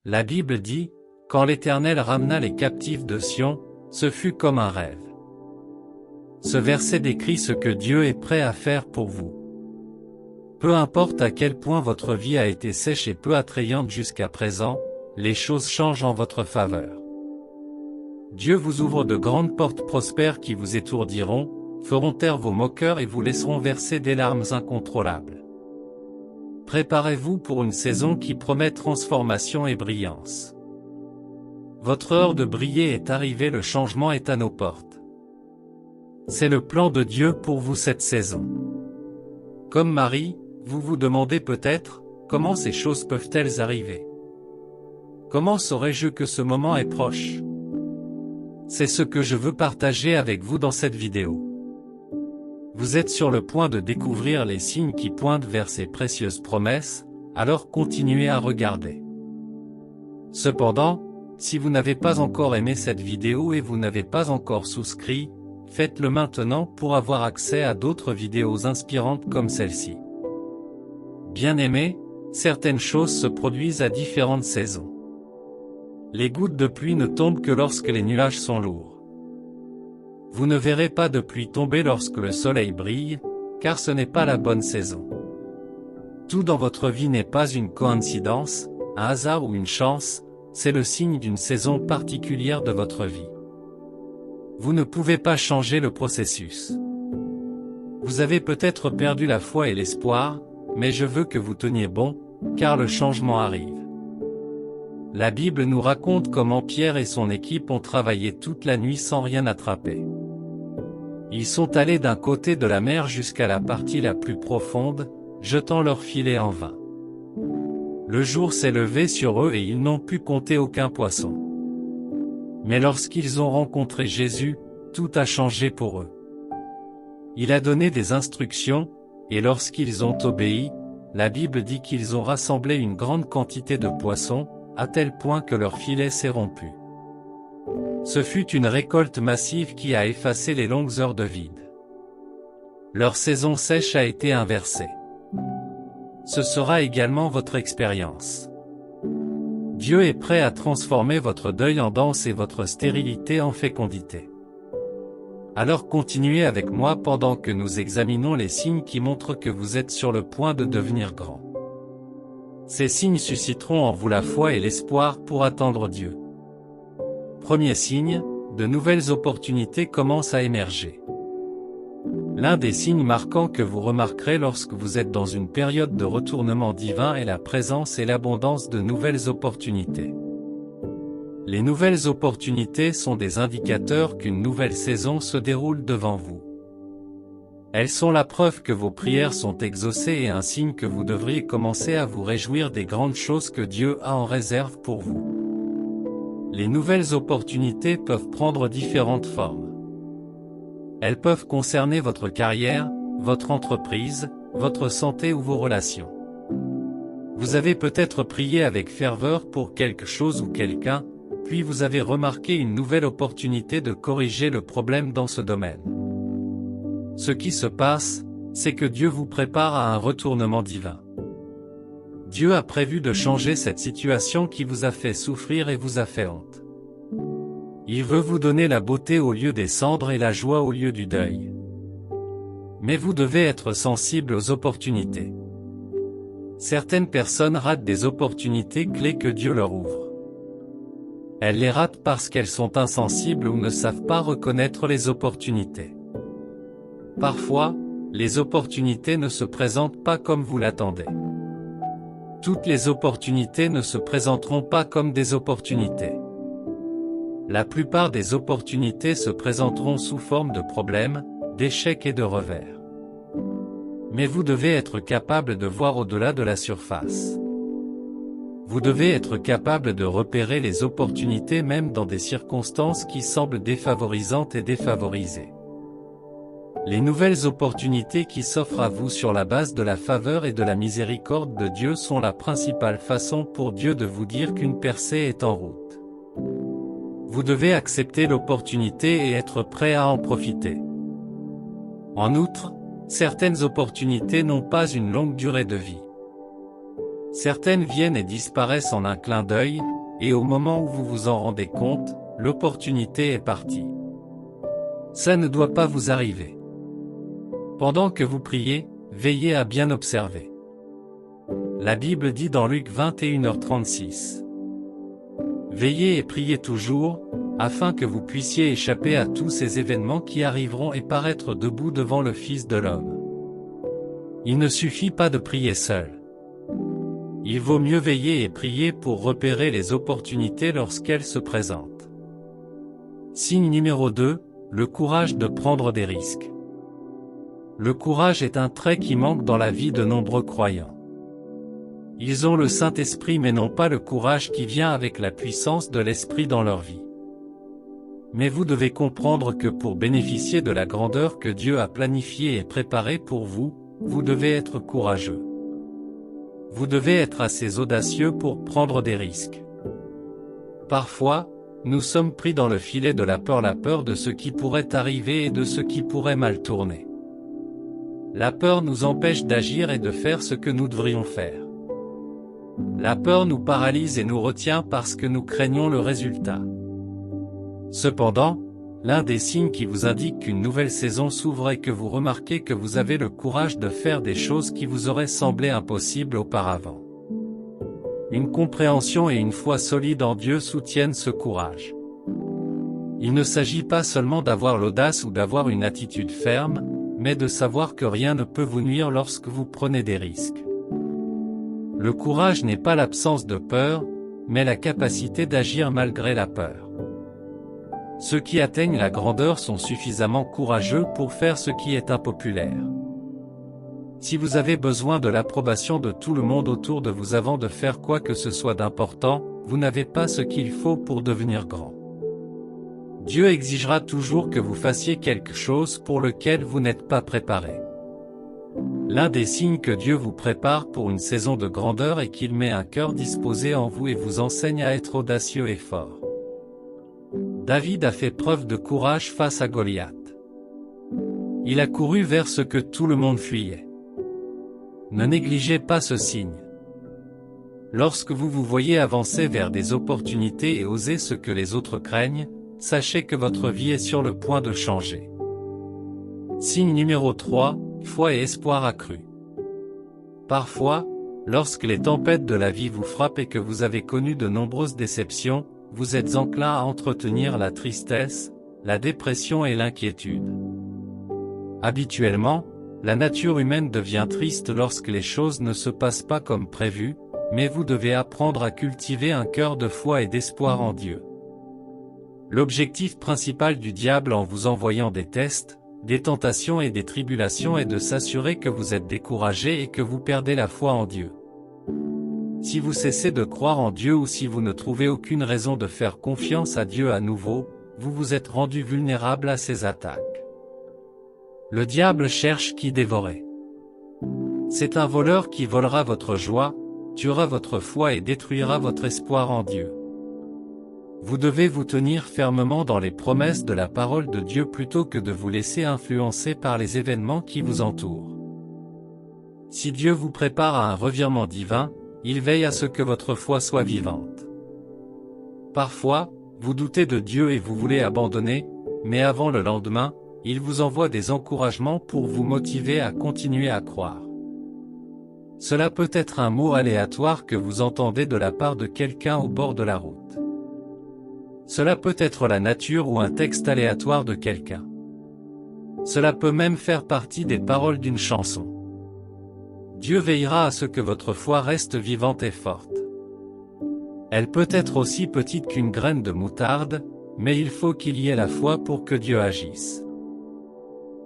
La Bible dit, quand l'Éternel ramena les captifs de Sion, ce fut comme un rêve. Ce verset décrit ce que Dieu est prêt à faire pour vous. Peu importe à quel point votre vie a été sèche et peu attrayante jusqu'à présent, les choses changent en votre faveur. Dieu vous ouvre de grandes portes prospères qui vous étourdiront, feront taire vos moqueurs et vous laisseront verser des larmes incontrôlables. Préparez-vous pour une saison qui promet transformation et brillance. Votre heure de briller est arrivée, le changement est à nos portes. C'est le plan de Dieu pour vous cette saison. Comme Marie, vous vous demandez peut-être, comment ces choses peuvent-elles arriver? Comment saurais-je que ce moment est proche? C'est ce que je veux partager avec vous dans cette vidéo. Vous êtes sur le point de découvrir les signes qui pointent vers ces précieuses promesses, alors continuez à regarder. Cependant, si vous n'avez pas encore aimé cette vidéo et vous n'avez pas encore souscrit, faites-le maintenant pour avoir accès à d'autres vidéos inspirantes comme celle-ci. Bien-aimés, certaines choses se produisent à différentes saisons. Les gouttes de pluie ne tombent que lorsque les nuages sont lourds. Vous ne verrez pas de pluie tomber lorsque le soleil brille, car ce n'est pas la bonne saison. Tout dans votre vie n'est pas une coïncidence, un hasard ou une chance, c'est le signe d'une saison particulière de votre vie. Vous ne pouvez pas changer le processus. Vous avez peut-être perdu la foi et l'espoir, mais je veux que vous teniez bon, car le changement arrive. La Bible nous raconte comment Pierre et son équipe ont travaillé toute la nuit sans rien attraper. Ils sont allés d'un côté de la mer jusqu'à la partie la plus profonde, jetant leur filet en vain. Le jour s'est levé sur eux et ils n'ont pu compter aucun poisson. Mais lorsqu'ils ont rencontré Jésus, tout a changé pour eux. Il a donné des instructions, et lorsqu'ils ont obéi, la Bible dit qu'ils ont rassemblé une grande quantité de poissons, à tel point que leur filet s'est rompu. Ce fut une récolte massive qui a effacé les longues heures de vide. Leur saison sèche a été inversée. Ce sera également votre expérience. Dieu est prêt à transformer votre deuil en danse et votre stérilité en fécondité. Alors continuez avec moi pendant que nous examinons les signes qui montrent que vous êtes sur le point de devenir grand. Ces signes susciteront en vous la foi et l'espoir pour attendre Dieu. Premier signe, de nouvelles opportunités commencent à émerger. L'un des signes marquants que vous remarquerez lorsque vous êtes dans une période de retournement divin est la présence et l'abondance de nouvelles opportunités. Les nouvelles opportunités sont des indicateurs qu'une nouvelle saison se déroule devant vous. Elles sont la preuve que vos prières sont exaucées et un signe que vous devriez commencer à vous réjouir des grandes choses que Dieu a en réserve pour vous. Les nouvelles opportunités peuvent prendre différentes formes. Elles peuvent concerner votre carrière, votre entreprise, votre santé ou vos relations. Vous avez peut-être prié avec ferveur pour quelque chose ou quelqu'un, puis vous avez remarqué une nouvelle opportunité de corriger le problème dans ce domaine. Ce qui se passe, c'est que Dieu vous prépare à un retournement divin. Dieu a prévu de changer cette situation qui vous a fait souffrir et vous a fait honte. Il veut vous donner la beauté au lieu des cendres et la joie au lieu du deuil. Mais vous devez être sensible aux opportunités. Certaines personnes ratent des opportunités clés que Dieu leur ouvre. Elles les ratent parce qu'elles sont insensibles ou ne savent pas reconnaître les opportunités. Parfois, les opportunités ne se présentent pas comme vous l'attendez. Toutes les opportunités ne se présenteront pas comme des opportunités. La plupart des opportunités se présenteront sous forme de problèmes, d'échecs et de revers. Mais vous devez être capable de voir au-delà de la surface. Vous devez être capable de repérer les opportunités même dans des circonstances qui semblent défavorisantes et défavorisées. Les nouvelles opportunités qui s'offrent à vous sur la base de la faveur et de la miséricorde de Dieu sont la principale façon pour Dieu de vous dire qu'une percée est en route. Vous devez accepter l'opportunité et être prêt à en profiter. En outre, certaines opportunités n'ont pas une longue durée de vie. Certaines viennent et disparaissent en un clin d'œil, et au moment où vous vous en rendez compte, l'opportunité est partie. Ça ne doit pas vous arriver. Pendant que vous priez, veillez à bien observer. La Bible dit dans Luc 21h36. Veillez et priez toujours, afin que vous puissiez échapper à tous ces événements qui arriveront et paraître debout devant le Fils de l'homme. Il ne suffit pas de prier seul. Il vaut mieux veiller et prier pour repérer les opportunités lorsqu'elles se présentent. Signe numéro 2, le courage de prendre des risques. Le courage est un trait qui manque dans la vie de nombreux croyants. Ils ont le Saint-Esprit mais n'ont pas le courage qui vient avec la puissance de l'Esprit dans leur vie. Mais vous devez comprendre que pour bénéficier de la grandeur que Dieu a planifiée et préparée pour vous, vous devez être courageux. Vous devez être assez audacieux pour prendre des risques. Parfois, nous sommes pris dans le filet de la peur de ce qui pourrait arriver et de ce qui pourrait mal tourner. La peur nous empêche d'agir et de faire ce que nous devrions faire. La peur nous paralyse et nous retient parce que nous craignons le résultat. Cependant, l'un des signes qui vous indique qu'une nouvelle saison s'ouvre est que vous remarquez que vous avez le courage de faire des choses qui vous auraient semblé impossibles auparavant. Une compréhension et une foi solide en Dieu soutiennent ce courage. Il ne s'agit pas seulement d'avoir l'audace ou d'avoir une attitude ferme, mais de savoir que rien ne peut vous nuire lorsque vous prenez des risques. Le courage n'est pas l'absence de peur, mais la capacité d'agir malgré la peur. Ceux qui atteignent la grandeur sont suffisamment courageux pour faire ce qui est impopulaire. Si vous avez besoin de l'approbation de tout le monde autour de vous avant de faire quoi que ce soit d'important, vous n'avez pas ce qu'il faut pour devenir grand. Dieu exigera toujours que vous fassiez quelque chose pour lequel vous n'êtes pas préparé. L'un des signes que Dieu vous prépare pour une saison de grandeur est qu'il met un cœur disposé en vous et vous enseigne à être audacieux et fort. David a fait preuve de courage face à Goliath. Il a couru vers ce que tout le monde fuyait. Ne négligez pas ce signe. Lorsque vous vous voyez avancer vers des opportunités et oser ce que les autres craignent, sachez que votre vie est sur le point de changer. Signe numéro 3, foi et espoir accru. Parfois, lorsque les tempêtes de la vie vous frappent et que vous avez connu de nombreuses déceptions, vous êtes enclin à entretenir la tristesse, la dépression et l'inquiétude. Habituellement, la nature humaine devient triste lorsque les choses ne se passent pas comme prévu, mais vous devez apprendre à cultiver un cœur de foi et d'espoir en Dieu. L'objectif principal du diable en vous envoyant des tests, des tentations et des tribulations est de s'assurer que vous êtes découragé et que vous perdez la foi en Dieu. Si vous cessez de croire en Dieu ou si vous ne trouvez aucune raison de faire confiance à Dieu à nouveau, vous vous êtes rendu vulnérable à ses attaques. Le diable cherche qui dévorer. C'est un voleur qui volera votre joie, tuera votre foi et détruira votre espoir en Dieu. Vous devez vous tenir fermement dans les promesses de la parole de Dieu plutôt que de vous laisser influencer par les événements qui vous entourent. Si Dieu vous prépare à un revirement divin, il veille à ce que votre foi soit vivante. Parfois, vous doutez de Dieu et vous voulez abandonner, mais avant le lendemain, il vous envoie des encouragements pour vous motiver à continuer à croire. Cela peut être un mot aléatoire que vous entendez de la part de quelqu'un au bord de la route. Cela peut être la nature ou un texte aléatoire de quelqu'un. Cela peut même faire partie des paroles d'une chanson. Dieu veillera à ce que votre foi reste vivante et forte. Elle peut être aussi petite qu'une graine de moutarde, mais il faut qu'il y ait la foi pour que Dieu agisse.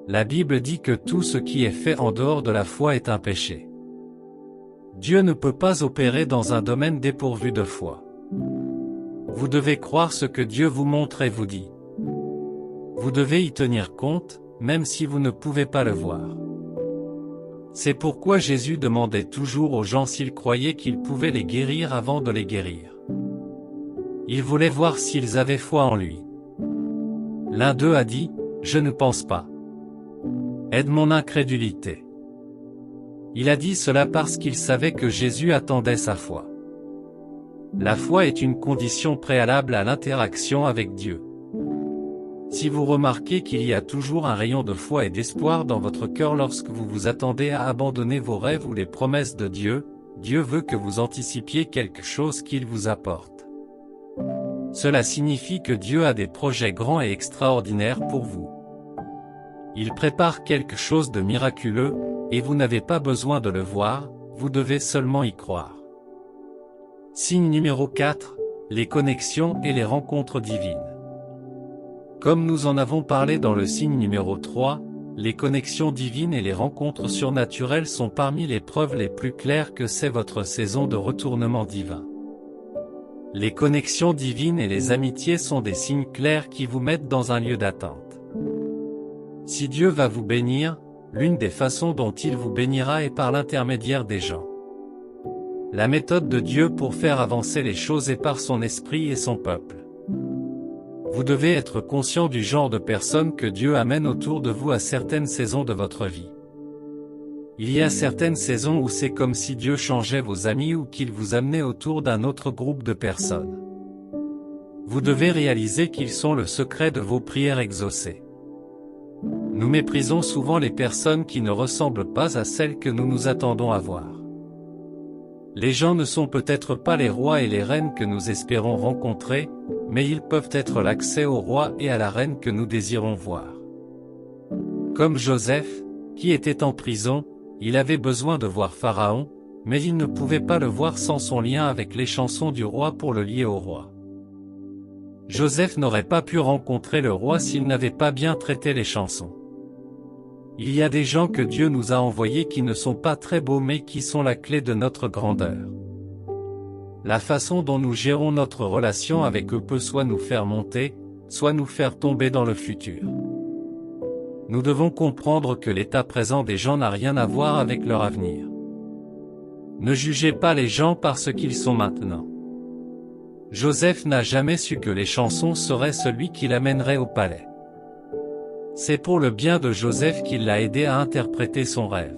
La Bible dit que tout ce qui est fait en dehors de la foi est un péché. Dieu ne peut pas opérer dans un domaine dépourvu de foi. Vous devez croire ce que Dieu vous montre et vous dit. Vous devez y tenir compte, même si vous ne pouvez pas le voir. C'est pourquoi Jésus demandait toujours aux gens s'ils croyaient qu'il pouvait les guérir avant de les guérir. Il voulait voir s'ils avaient foi en lui. L'un d'eux a dit, « Je ne pense pas. Aide mon incrédulité. » Il a dit cela parce qu'il savait que Jésus attendait sa foi. La foi est une condition préalable à l'interaction avec Dieu. Si vous remarquez qu'il y a toujours un rayon de foi et d'espoir dans votre cœur lorsque vous vous attendez à abandonner vos rêves ou les promesses de Dieu, Dieu veut que vous anticipiez quelque chose qu'il vous apporte. Cela signifie que Dieu a des projets grands et extraordinaires pour vous. Il prépare quelque chose de miraculeux, et vous n'avez pas besoin de le voir, vous devez seulement y croire. Signe numéro 4, les connexions et les rencontres divines. Comme nous en avons parlé dans le signe numéro 3, les connexions divines et les rencontres surnaturelles sont parmi les preuves les plus claires que c'est votre saison de retournement divin. Les connexions divines et les amitiés sont des signes clairs qui vous mettent dans un lieu d'attente. Si Dieu va vous bénir, l'une des façons dont il vous bénira est par l'intermédiaire des gens. La méthode de Dieu pour faire avancer les choses est par son esprit et son peuple. Vous devez être conscient du genre de personnes que Dieu amène autour de vous à certaines saisons de votre vie. Il y a certaines saisons où c'est comme si Dieu changeait vos amis ou qu'il vous amenait autour d'un autre groupe de personnes. Vous devez réaliser qu'ils sont le secret de vos prières exaucées. Nous méprisons souvent les personnes qui ne ressemblent pas à celles que nous nous attendons à voir. Les gens ne sont peut-être pas les rois et les reines que nous espérons rencontrer, mais ils peuvent être l'accès au roi et à la reine que nous désirons voir. Comme Joseph, qui était en prison, il avait besoin de voir Pharaon, mais il ne pouvait pas le voir sans son lien avec les chansons du roi pour le lier au roi. Joseph n'aurait pas pu rencontrer le roi s'il n'avait pas bien traité les chansons. Il y a des gens que Dieu nous a envoyés qui ne sont pas très beaux mais qui sont la clé de notre grandeur. La façon dont nous gérons notre relation avec eux peut soit nous faire monter, soit nous faire tomber dans le futur. Nous devons comprendre que l'état présent des gens n'a rien à voir avec leur avenir. Ne jugez pas les gens par ce qu'ils sont maintenant. Joseph n'a jamais su que les chansons seraient celui qui l'amènerait au palais. C'est pour le bien de Joseph qu'il l'a aidé à interpréter son rêve.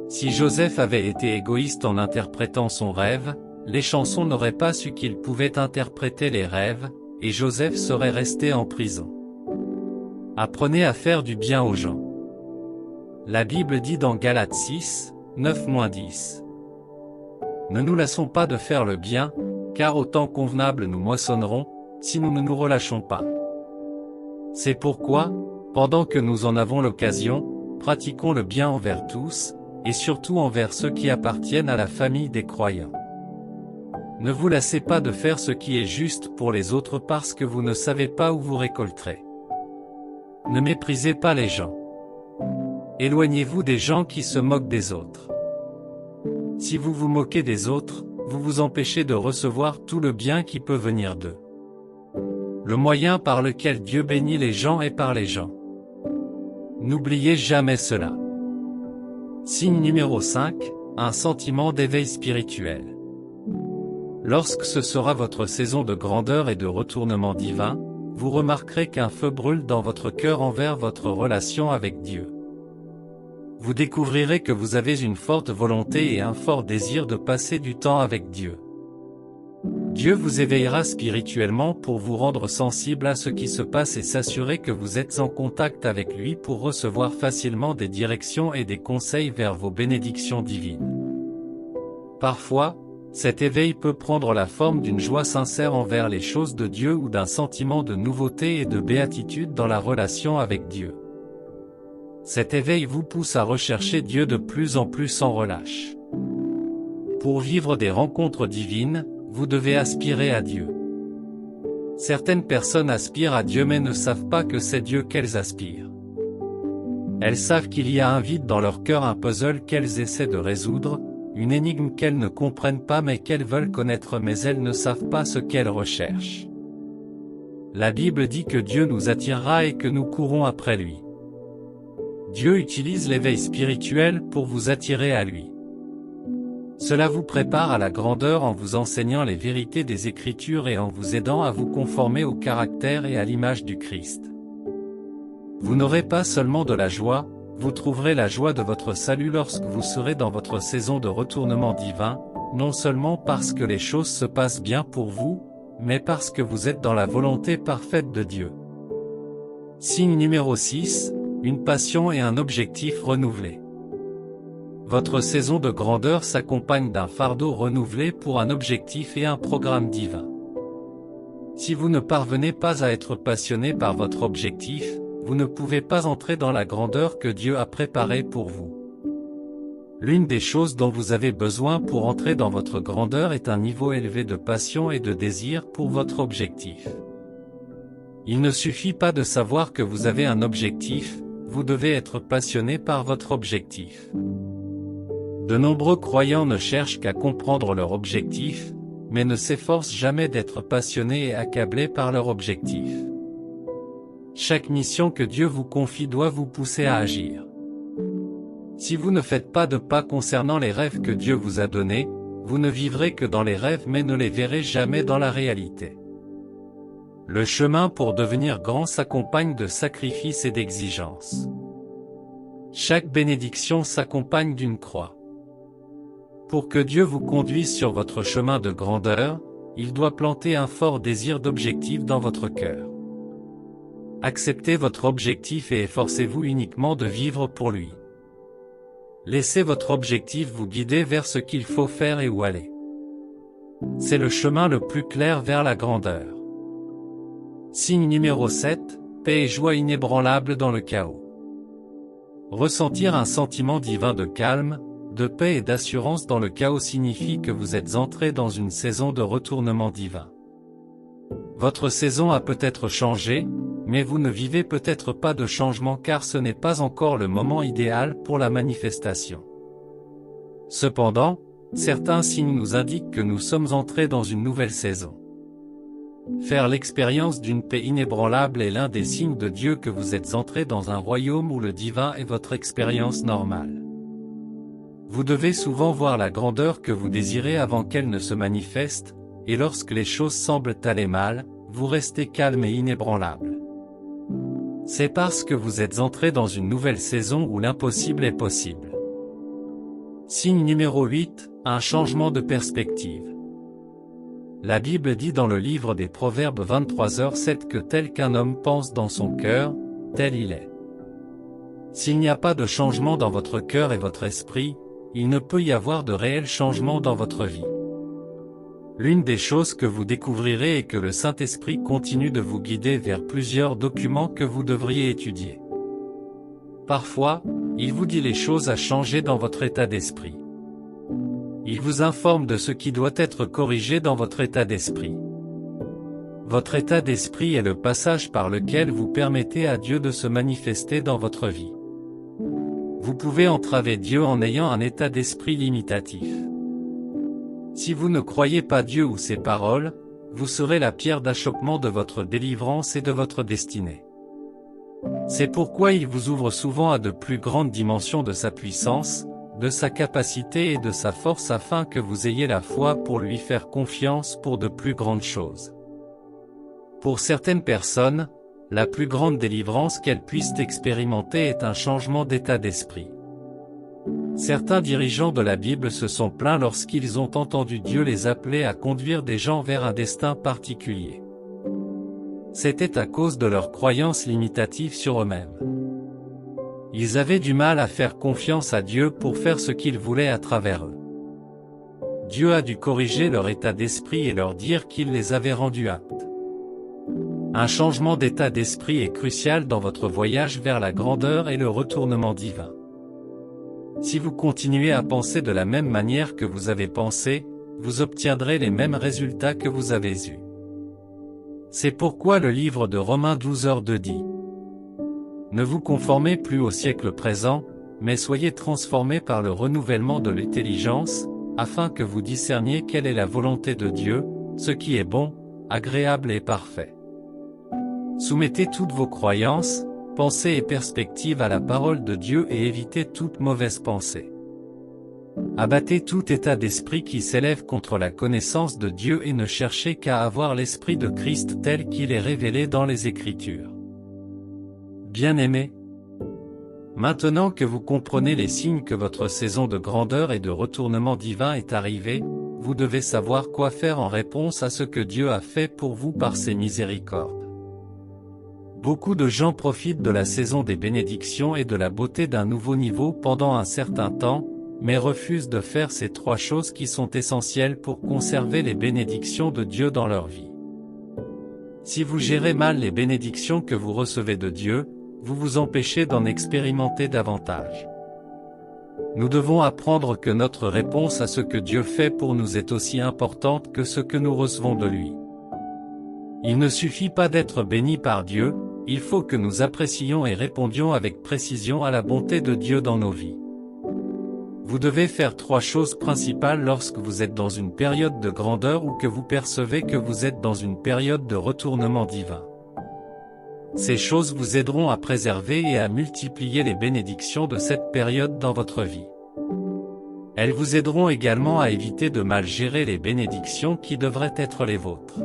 Si Joseph avait été égoïste en interprétant son rêve, les chansons n'auraient pas su qu'il pouvait interpréter les rêves, et Joseph serait resté en prison. Apprenez à faire du bien aux gens. La Bible dit dans Galates 6, 9-10. Ne nous lassons pas de faire le bien, car au temps convenable nous moissonnerons, si nous ne nous relâchons pas. C'est pourquoi, pendant que nous en avons l'occasion, pratiquons le bien envers tous, et surtout envers ceux qui appartiennent à la famille des croyants. Ne vous lassez pas de faire ce qui est juste pour les autres parce que vous ne savez pas où vous récolterez. Ne méprisez pas les gens. Éloignez-vous des gens qui se moquent des autres. Si vous vous moquez des autres, vous vous empêchez de recevoir tout le bien qui peut venir d'eux. Le moyen par lequel Dieu bénit les gens est par les gens. N'oubliez jamais cela. Signe numéro 5, un sentiment d'éveil spirituel. Lorsque ce sera votre saison de grandeur et de retournement divin, vous remarquerez qu'un feu brûle dans votre cœur envers votre relation avec Dieu. Vous découvrirez que vous avez une forte volonté et un fort désir de passer du temps avec Dieu. Dieu vous éveillera spirituellement pour vous rendre sensible à ce qui se passe et s'assurer que vous êtes en contact avec lui pour recevoir facilement des directions et des conseils vers vos bénédictions divines. Parfois, cet éveil peut prendre la forme d'une joie sincère envers les choses de Dieu ou d'un sentiment de nouveauté et de béatitude dans la relation avec Dieu. Cet éveil vous pousse à rechercher Dieu de plus en plus sans relâche. Pour vivre des rencontres divines, vous devez aspirer à Dieu. Certaines personnes aspirent à Dieu mais ne savent pas que c'est Dieu qu'elles aspirent. Elles savent qu'il y a un vide dans leur cœur, un puzzle qu'elles essaient de résoudre, une énigme qu'elles ne comprennent pas mais qu'elles veulent connaître mais elles ne savent pas ce qu'elles recherchent. La Bible dit que Dieu nous attirera et que nous courons après lui. Dieu utilise l'éveil spirituel pour vous attirer à lui. Cela vous prépare à la grandeur en vous enseignant les vérités des Écritures et en vous aidant à vous conformer au caractère et à l'image du Christ. Vous n'aurez pas seulement de la joie, vous trouverez la joie de votre salut lorsque vous serez dans votre saison de retournement divin, non seulement parce que les choses se passent bien pour vous, mais parce que vous êtes dans la volonté parfaite de Dieu. Signe numéro 6, une passion et un objectif renouvelés. Votre saison de grandeur s'accompagne d'un fardeau renouvelé pour un objectif et un programme divin. Si vous ne parvenez pas à être passionné par votre objectif, vous ne pouvez pas entrer dans la grandeur que Dieu a préparée pour vous. L'une des choses dont vous avez besoin pour entrer dans votre grandeur est un niveau élevé de passion et de désir pour votre objectif. Il ne suffit pas de savoir que vous avez un objectif, vous devez être passionné par votre objectif. De nombreux croyants ne cherchent qu'à comprendre leur objectif, mais ne s'efforcent jamais d'être passionnés et accablés par leur objectif. Chaque mission que Dieu vous confie doit vous pousser à agir. Si vous ne faites pas de pas concernant les rêves que Dieu vous a donnés, vous ne vivrez que dans les rêves mais ne les verrez jamais dans la réalité. Le chemin pour devenir grand s'accompagne de sacrifices et d'exigences. Chaque bénédiction s'accompagne d'une croix. Pour que Dieu vous conduise sur votre chemin de grandeur, il doit planter un fort désir d'objectif dans votre cœur. Acceptez votre objectif et efforcez-vous uniquement de vivre pour lui. Laissez votre objectif vous guider vers ce qu'il faut faire et où aller. C'est le chemin le plus clair vers la grandeur. Signe numéro 7, paix et joie inébranlables dans le chaos. Ressentir un sentiment divin de calme, de paix et d'assurance dans le chaos signifie que vous êtes entré dans une saison de retournement divin. Votre saison a peut-être changé, mais vous ne vivez peut-être pas de changement car ce n'est pas encore le moment idéal pour la manifestation. Cependant, certains signes nous indiquent que nous sommes entrés dans une nouvelle saison. Faire l'expérience d'une paix inébranlable est l'un des signes de Dieu que vous êtes entré dans un royaume où le divin est votre expérience normale. Vous devez souvent voir la grandeur que vous désirez avant qu'elle ne se manifeste, et lorsque les choses semblent aller mal, vous restez calme et inébranlable. C'est parce que vous êtes entré dans une nouvelle saison où l'impossible est possible. Signe numéro 8, un changement de perspective. La Bible dit dans le livre des Proverbes 23h7 que tel qu'un homme pense dans son cœur, tel il est. S'il n'y a pas de changement dans votre cœur et votre esprit, il ne peut y avoir de réel changement dans votre vie. L'une des choses que vous découvrirez est que le Saint-Esprit continue de vous guider vers plusieurs documents que vous devriez étudier. Parfois, il vous dit les choses à changer dans votre état d'esprit. Il vous informe de ce qui doit être corrigé dans votre état d'esprit. Votre état d'esprit est le passage par lequel vous permettez à Dieu de se manifester dans votre vie. Vous pouvez entraver Dieu en ayant un état d'esprit limitatif. Si vous ne croyez pas Dieu ou ses paroles, vous serez la pierre d'achoppement de votre délivrance et de votre destinée. C'est pourquoi il vous ouvre souvent à de plus grandes dimensions de sa puissance, de sa capacité et de sa force afin que vous ayez la foi pour lui faire confiance pour de plus grandes choses. Pour certaines personnes, la plus grande délivrance qu'elles puissent expérimenter est un changement d'état d'esprit. Certains dirigeants de la Bible se sont plaints lorsqu'ils ont entendu Dieu les appeler à conduire des gens vers un destin particulier. C'était à cause de leurs croyances limitatives sur eux-mêmes. Ils avaient du mal à faire confiance à Dieu pour faire ce qu'il voulait à travers eux. Dieu a dû corriger leur état d'esprit et leur dire qu'il les avait rendus aptes. Un changement d'état d'esprit est crucial dans votre voyage vers la grandeur et le retournement divin. Si vous continuez à penser de la même manière que vous avez pensé, vous obtiendrez les mêmes résultats que vous avez eus. C'est pourquoi le livre de Romains 12h2 dit : Ne vous conformez plus au siècle présent, mais soyez transformés par le renouvellement de l'intelligence, afin que vous discerniez quelle est la volonté de Dieu, ce qui est bon, agréable et parfait. Soumettez toutes vos croyances, pensées et perspectives à la parole de Dieu et évitez toute mauvaise pensée. Abattez tout état d'esprit qui s'élève contre la connaissance de Dieu et ne cherchez qu'à avoir l'Esprit de Christ tel qu'il est révélé dans les Écritures. Bien-aimés, Maintenant que vous comprenez les signes que votre saison de grandeur et de retournement divin est arrivée, vous devez savoir quoi faire en réponse à ce que Dieu a fait pour vous par ses miséricordes. Beaucoup de gens profitent de la saison des bénédictions et de la beauté d'un nouveau niveau pendant un certain temps, mais refusent de faire ces 3 choses qui sont essentielles pour conserver les bénédictions de Dieu dans leur vie. Si vous gérez mal les bénédictions que vous recevez de Dieu, vous vous empêchez d'en expérimenter davantage. Nous devons apprendre que notre réponse à ce que Dieu fait pour nous est aussi importante que ce que nous recevons de lui. Il ne suffit pas d'être béni par Dieu, il faut que nous apprécions et répondions avec précision à la bonté de Dieu dans nos vies. Vous devez faire 3 choses principales lorsque vous êtes dans une période de grandeur ou que vous percevez que vous êtes dans une période de retournement divin. Ces choses vous aideront à préserver et à multiplier les bénédictions de cette période dans votre vie. Elles vous aideront également à éviter de mal gérer les bénédictions qui devraient être les vôtres.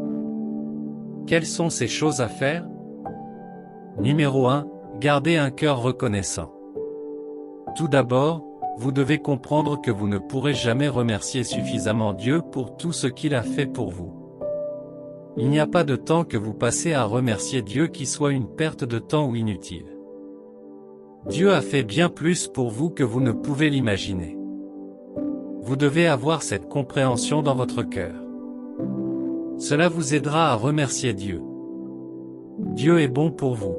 Quelles sont ces choses à faire? Numéro 1. Gardez un cœur reconnaissant. Tout d'abord, vous devez comprendre que vous ne pourrez jamais remercier suffisamment Dieu pour tout ce qu'il a fait pour vous. Il n'y a pas de temps que vous passez à remercier Dieu qui soit une perte de temps ou inutile. Dieu a fait bien plus pour vous que vous ne pouvez l'imaginer. Vous devez avoir cette compréhension dans votre cœur. Cela vous aidera à remercier Dieu. Dieu est bon pour vous.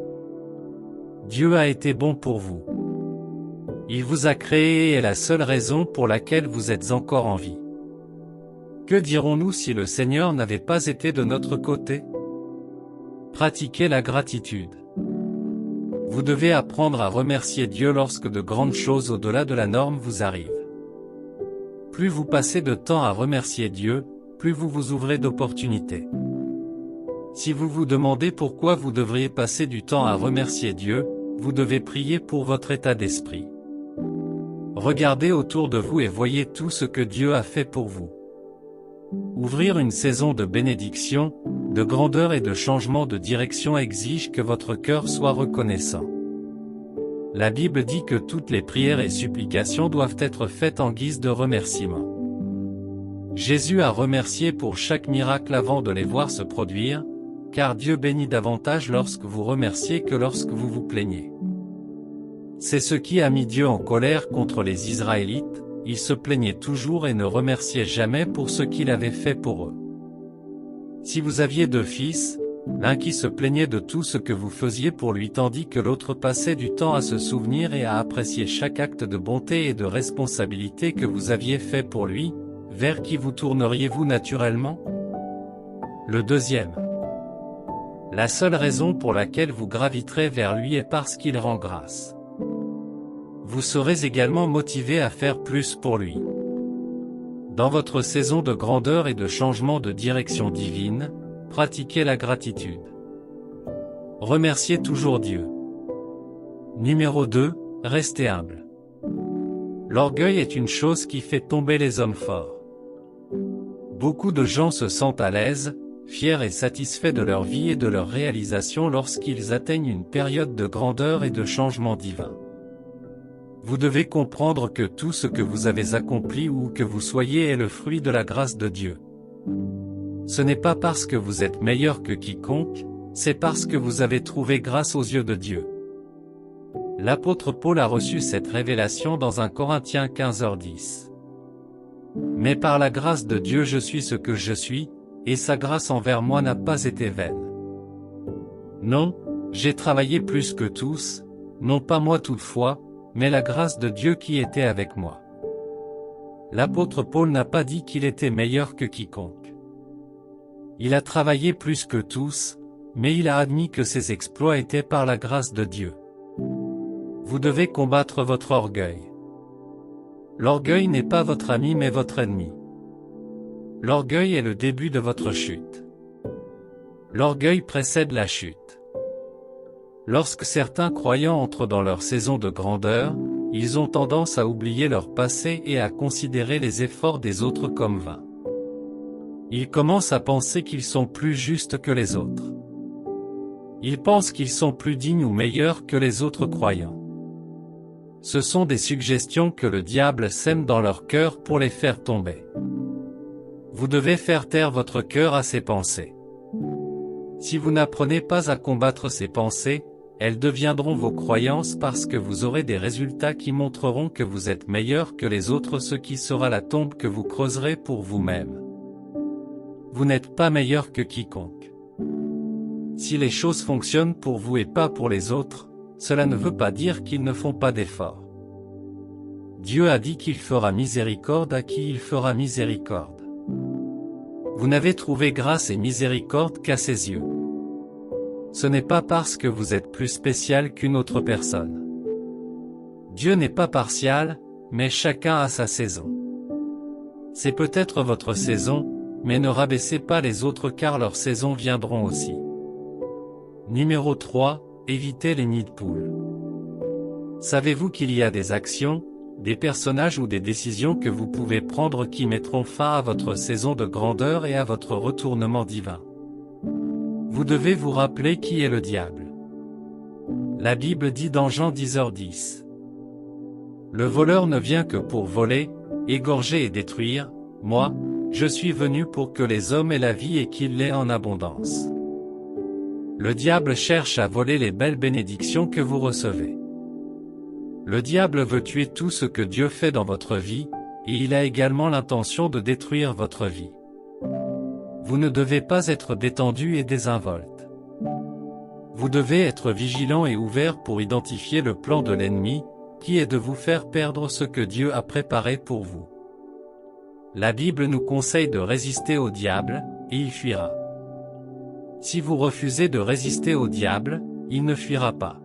Dieu a été bon pour vous. Il vous a créé et est la seule raison pour laquelle vous êtes encore en vie. Que dirons-nous si le Seigneur n'avait pas été de notre côté? Pratiquez la gratitude. Vous devez apprendre à remercier Dieu lorsque de grandes choses au-delà de la norme vous arrivent. Plus vous passez de temps à remercier Dieu, plus vous vous ouvrez d'opportunités. Si vous vous demandez pourquoi vous devriez passer du temps à remercier Dieu, vous devez prier pour votre état d'esprit. Regardez autour de vous et voyez tout ce que Dieu a fait pour vous. Ouvrir une saison de bénédiction, de grandeur et de changement de direction exige que votre cœur soit reconnaissant. La Bible dit que toutes les prières et supplications doivent être faites en guise de remerciement. Jésus a remercié pour chaque miracle avant de les voir se produire, car Dieu bénit davantage lorsque vous remerciez que lorsque vous vous plaignez. C'est ce qui a mis Dieu en colère contre les Israélites, ils se plaignaient toujours et ne remerciaient jamais pour ce qu'il avait fait pour eux. Si vous aviez 2 fils, l'un qui se plaignait de tout ce que vous faisiez pour lui tandis que l'autre passait du temps à se souvenir et à apprécier chaque acte de bonté et de responsabilité que vous aviez fait pour lui, vers qui vous tourneriez-vous naturellement? Le deuxième. La seule raison pour laquelle vous graviterez vers lui est parce qu'il rend grâce. Vous serez également motivé à faire plus pour lui. Dans votre saison de grandeur et de changement de direction divine, pratiquez la gratitude. Remerciez toujours Dieu. Numéro 2, restez humble. L'orgueil est une chose qui fait tomber les hommes forts. Beaucoup de gens se sentent à l'aise, fiers et satisfaits de leur vie et de leur réalisation lorsqu'ils atteignent une période de grandeur et de changement divin. Vous devez comprendre que tout ce que vous avez accompli ou que vous soyez est le fruit de la grâce de Dieu. Ce n'est pas parce que vous êtes meilleur que quiconque, c'est parce que vous avez trouvé grâce aux yeux de Dieu. L'apôtre Paul a reçu cette révélation dans 1 Corinthiens 15h10. Mais par la grâce de Dieu je suis ce que je suis, et sa grâce envers moi n'a pas été vaine. Non, j'ai travaillé plus que tous, non pas moi toutefois, mais la grâce de Dieu qui était avec moi. L'apôtre Paul n'a pas dit qu'il était meilleur que quiconque. Il a travaillé plus que tous, mais il a admis que ses exploits étaient par la grâce de Dieu. Vous devez combattre votre orgueil. L'orgueil n'est pas votre ami mais votre ennemi. L'orgueil est le début de votre chute. L'orgueil précède la chute. Lorsque certains croyants entrent dans leur saison de grandeur, ils ont tendance à oublier leur passé et à considérer les efforts des autres comme vains. Ils commencent à penser qu'ils sont plus justes que les autres. Ils pensent qu'ils sont plus dignes ou meilleurs que les autres croyants. Ce sont des suggestions que le diable sème dans leur cœur pour les faire tomber. Vous devez faire taire votre cœur à ces pensées. Si vous n'apprenez pas à combattre ces pensées, elles deviendront vos croyances parce que vous aurez des résultats qui montreront que vous êtes meilleur que les autres, ce qui sera la tombe que vous creuserez pour vous-même. Vous n'êtes pas meilleur que quiconque. Si les choses fonctionnent pour vous et pas pour les autres, cela ne veut pas dire qu'ils ne font pas d'efforts. Dieu a dit qu'il fera miséricorde à qui il fera miséricorde. Vous n'avez trouvé grâce et miséricorde qu'à ses yeux. Ce n'est pas parce que vous êtes plus spécial qu'une autre personne. Dieu n'est pas partial, mais chacun a sa saison. C'est peut-être votre saison, mais ne rabaissez pas les autres car leurs saisons viendront aussi. Numéro 3, évitez les nids de poules. Savez-vous qu'il y a des actions, des personnages ou des décisions que vous pouvez prendre qui mettront fin à votre saison de grandeur et à votre retournement divin? Vous devez vous rappeler qui est le diable. La Bible dit dans Jean 10h10. Le voleur ne vient que pour voler, égorger et détruire, moi, je suis venu pour que les hommes aient la vie et qu'ils l'aient en abondance. Le diable cherche à voler les belles bénédictions que vous recevez. Le diable veut tuer tout ce que Dieu fait dans votre vie, et il a également l'intention de détruire votre vie. Vous ne devez pas être détendu et désinvolte. Vous devez être vigilant et ouvert pour identifier le plan de l'ennemi, qui est de vous faire perdre ce que Dieu a préparé pour vous. La Bible nous conseille de résister au diable, et il fuira. Si vous refusez de résister au diable, il ne fuira pas.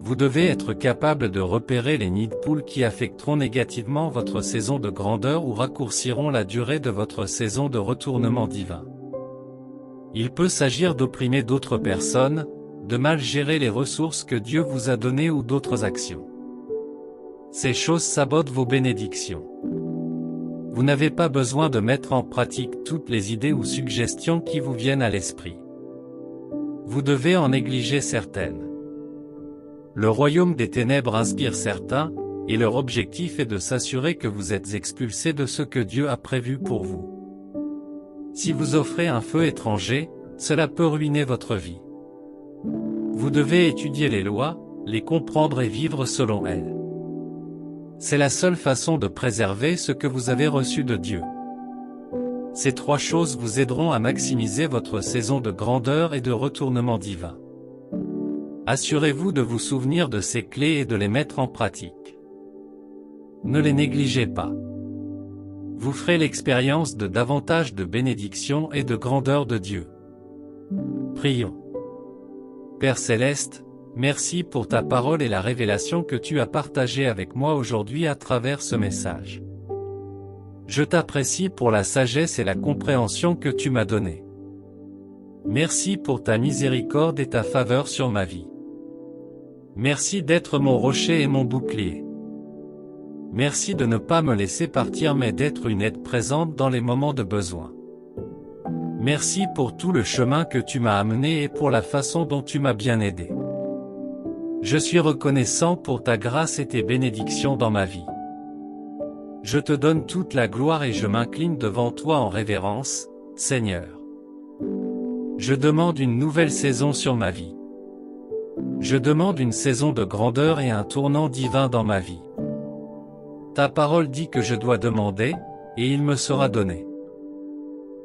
Vous devez être capable de repérer les nids de poules qui affecteront négativement votre saison de grandeur ou raccourciront la durée de votre saison de retournement divin. Il peut s'agir d'opprimer d'autres personnes, de mal gérer les ressources que Dieu vous a données ou d'autres actions. Ces choses sabotent vos bénédictions. Vous n'avez pas besoin de mettre en pratique toutes les idées ou suggestions qui vous viennent à l'esprit. Vous devez en négliger certaines. Le royaume des ténèbres inspire certains, et leur objectif est de s'assurer que vous êtes expulsés de ce que Dieu a prévu pour vous. Si vous offrez un feu étranger, cela peut ruiner votre vie. Vous devez étudier les lois, les comprendre et vivre selon elles. C'est la seule façon de préserver ce que vous avez reçu de Dieu. Ces trois choses vous aideront à maximiser votre saison de grandeur et de retournement divin. Assurez-vous de vous souvenir de ces clés et de les mettre en pratique. Ne les négligez pas. Vous ferez l'expérience de davantage de bénédictions et de grandeur de Dieu. Prions. Père Céleste, merci pour ta parole et la révélation que tu as partagée avec moi aujourd'hui à travers ce message. Je t'apprécie pour la sagesse et la compréhension que tu m'as donnée. Merci pour ta miséricorde et ta faveur sur ma vie. Merci d'être mon rocher et mon bouclier. Merci de ne pas me laisser partir mais d'être une aide présente dans les moments de besoin. Merci pour tout le chemin que tu m'as amené et pour la façon dont tu m'as bien aidé. Je suis reconnaissant pour ta grâce et tes bénédictions dans ma vie. Je te donne toute la gloire et je m'incline devant toi en révérence, Seigneur. Je demande une nouvelle saison sur ma vie. Je demande une saison de grandeur et un tournant divin dans ma vie. Ta parole dit que je dois demander, et il me sera donné.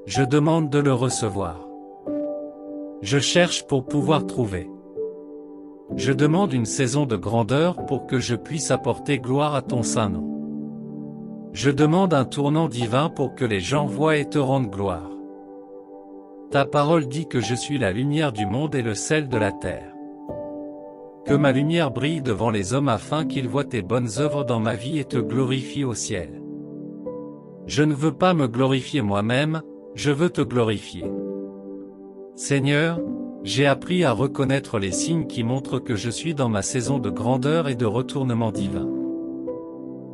Je demande de le recevoir. Je cherche pour pouvoir trouver. Je demande une saison de grandeur pour que je puisse apporter gloire à ton saint nom. Je demande un tournant divin pour que les gens voient et te rendent gloire. Ta parole dit que je suis la lumière du monde et le sel de la terre. Que ma lumière brille devant les hommes afin qu'ils voient tes bonnes œuvres dans ma vie et te glorifient au ciel. Je ne veux pas me glorifier moi-même, je veux te glorifier. Seigneur, j'ai appris à reconnaître les signes qui montrent que je suis dans ma saison de grandeur et de retournement divin.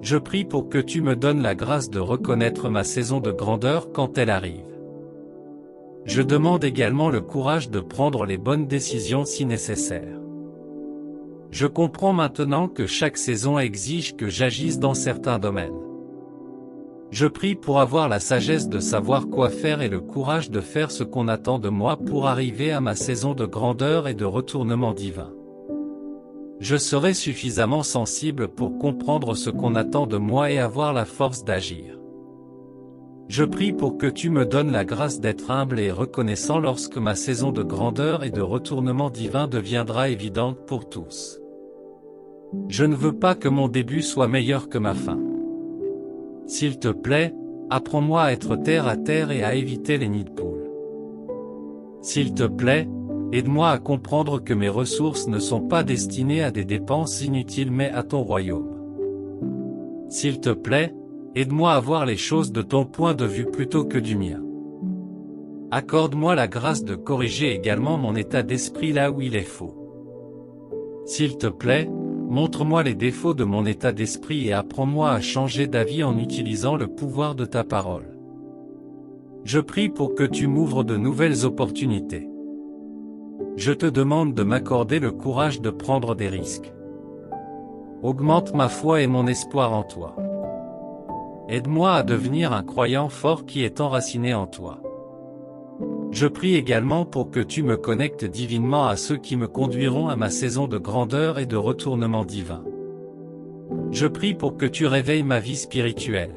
Je prie pour que tu me donnes la grâce de reconnaître ma saison de grandeur quand elle arrive. Je demande également le courage de prendre les bonnes décisions si nécessaire. Je comprends maintenant que chaque saison exige que j'agisse dans certains domaines. Je prie pour avoir la sagesse de savoir quoi faire et le courage de faire ce qu'on attend de moi pour arriver à ma saison de grandeur et de retournement divin. Je serai suffisamment sensible pour comprendre ce qu'on attend de moi et avoir la force d'agir. Je prie pour que tu me donnes la grâce d'être humble et reconnaissant lorsque ma saison de grandeur et de retournement divin deviendra évidente pour tous. Je ne veux pas que mon début soit meilleur que ma fin. S'il te plaît, apprends-moi à être terre à terre et à éviter les nids de poules. S'il te plaît, aide-moi à comprendre que mes ressources ne sont pas destinées à des dépenses inutiles mais à ton royaume. S'il te plaît, aide-moi à voir les choses de ton point de vue plutôt que du mien. Accorde-moi la grâce de corriger également mon état d'esprit là où il est faux. S'il te plaît, montre-moi les défauts de mon état d'esprit et apprends-moi à changer d'avis en utilisant le pouvoir de ta parole. Je prie pour que tu m'ouvres de nouvelles opportunités. Je te demande de m'accorder le courage de prendre des risques. Augmente ma foi et mon espoir en toi. Aide-moi à devenir un croyant fort qui est enraciné en toi. Je prie également pour que tu me connectes divinement à ceux qui me conduiront à ma saison de grandeur et de retournement divin. Je prie pour que tu réveilles ma vie spirituelle.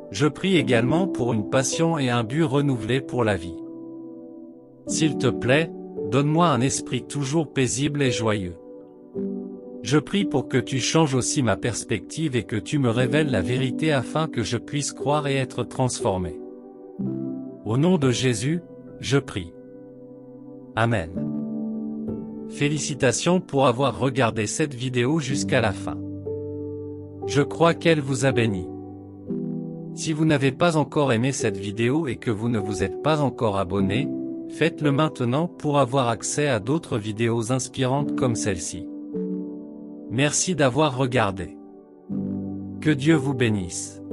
Je prie également pour une passion et un but renouvelés pour la vie. S'il te plaît, donne-moi un esprit toujours paisible et joyeux. Je prie pour que tu changes aussi ma perspective et que tu me révèles la vérité afin que je puisse croire et être transformé. Au nom de Jésus, je prie. Amen. Félicitations pour avoir regardé cette vidéo jusqu'à la fin. Je crois qu'elle vous a béni. Si vous n'avez pas encore aimé cette vidéo et que vous ne vous êtes pas encore abonné, faites-le maintenant pour avoir accès à d'autres vidéos inspirantes comme celle-ci. Merci d'avoir regardé. Que Dieu vous bénisse.